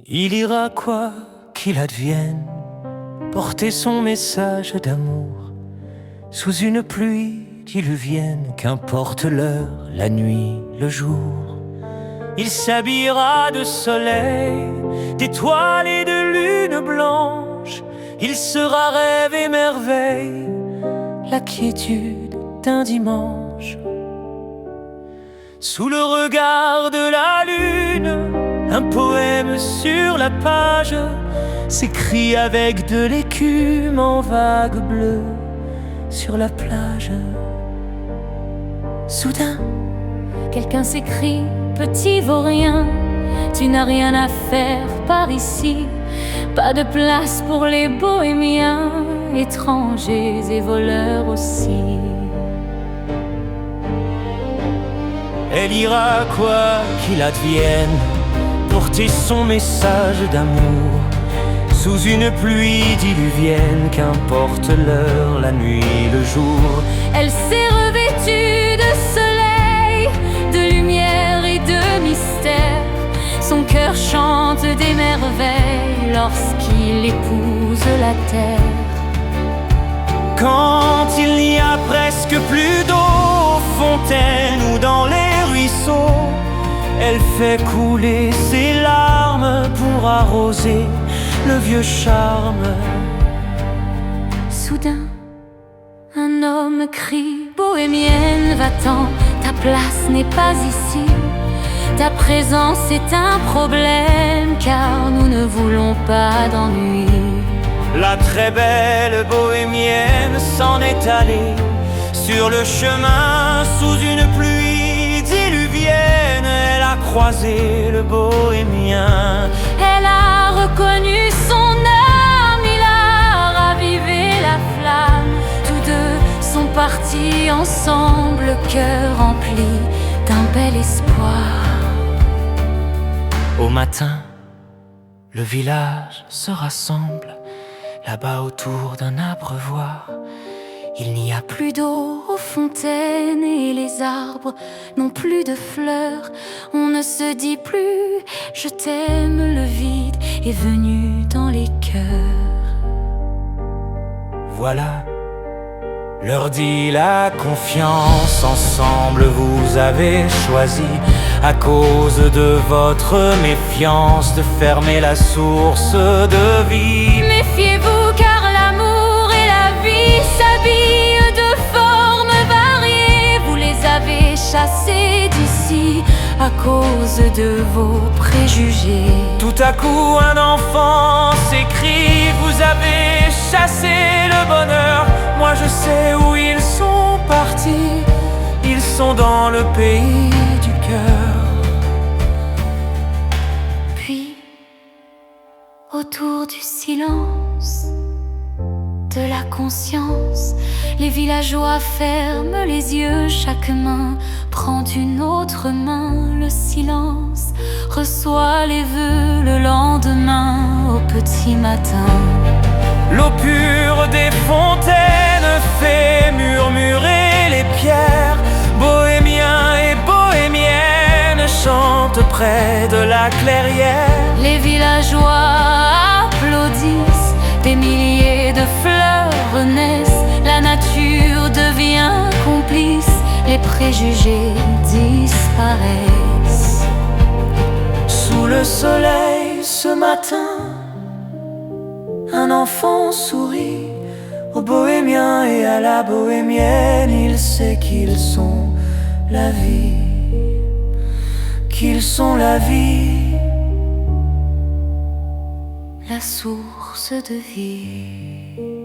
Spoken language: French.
Il ira quoi qu'il advienne, porter son message d'amour sous une pluie diluvienne, qu'importe l'heure, la nuit, le jour. Il s'habillera de soleil, d'étoiles et de lune blanche. Il sera rêve et merveille, la quiétude d'un dimanche. Sous le regard de la lune, un poème sur la page s'écrit avec de l'écume en vagues bleues sur la plage. Soudain, quelqu'un s'écrie: petit vaurien, tu n'as rien à faire par ici. Pas de place pour les bohémiens, étrangers et voleurs aussi. Elle ira quoi qu'il advienne, porter son message d'amour sous une pluie diluvienne, qu'importe l'heure, la nuit, le jour. Elle s'est revêtue de soleil, de lumière et de mystère. Son cœur chante des merveilles lorsqu'il épouse la terre. Quand il n'y a presque plus d'eau aux fontaines ou dans les ruisseaux, elle fait couler ses larmes pour arroser le vieux charme. Soudain, un homme crie: bohémienne, va-t'en, ta place n'est pas ici. Ta présence est un problème, car nous ne voulons pas d'ennui. La très belle bohémienne s'en est allée sur le chemin sous une pluie diluvienne. Elle a croisé le bohémien. Elle a reconnu son âme, il a ravivé la flamme. Tous deux sont partis ensemble, le cœur rempli d'un bel espoir. Au matin, le village se rassemble là-bas autour d'un abreuvoir. Il n'y a plus Plus d'eau aux fontaines et les arbres n'ont plus de fleurs. On ne se dit plus je t'aime, le vide est venu dans les cœurs. Voilà, leur dit la confiance, ensemble vous avez choisi, à cause de votre méfiance, de fermer la source de vie. Méfiez-vous, car l'amour et la vie s'habillent de formes variées. Vous les avez chassés d'ici à cause de vos préjugés. Tout à coup un enfant s'écrie: vous avez chassé le bonheur. Moi je sais où ils sont partis, ils sont dans le pays du cœur. Puis, autour du silence, de la conscience, les villageois ferment les yeux. Chaque main prend une autre main. Le silence reçoit les vœux le lendemain au petit matin. L'eau pure des fontaines fait murmurer les pierres. Bohémiens et bohémiennes chantent près de la clairière. Les villageois applaudissent, des milliers de fleurs renaissent. La nature devient complice, les préjugés disparaissent. Sous le soleil ce matin, un enfant sourit aux bohémiens et à la bohémienne. Il sait qu'ils sont la vie, qu'ils sont la vie, La source de vie.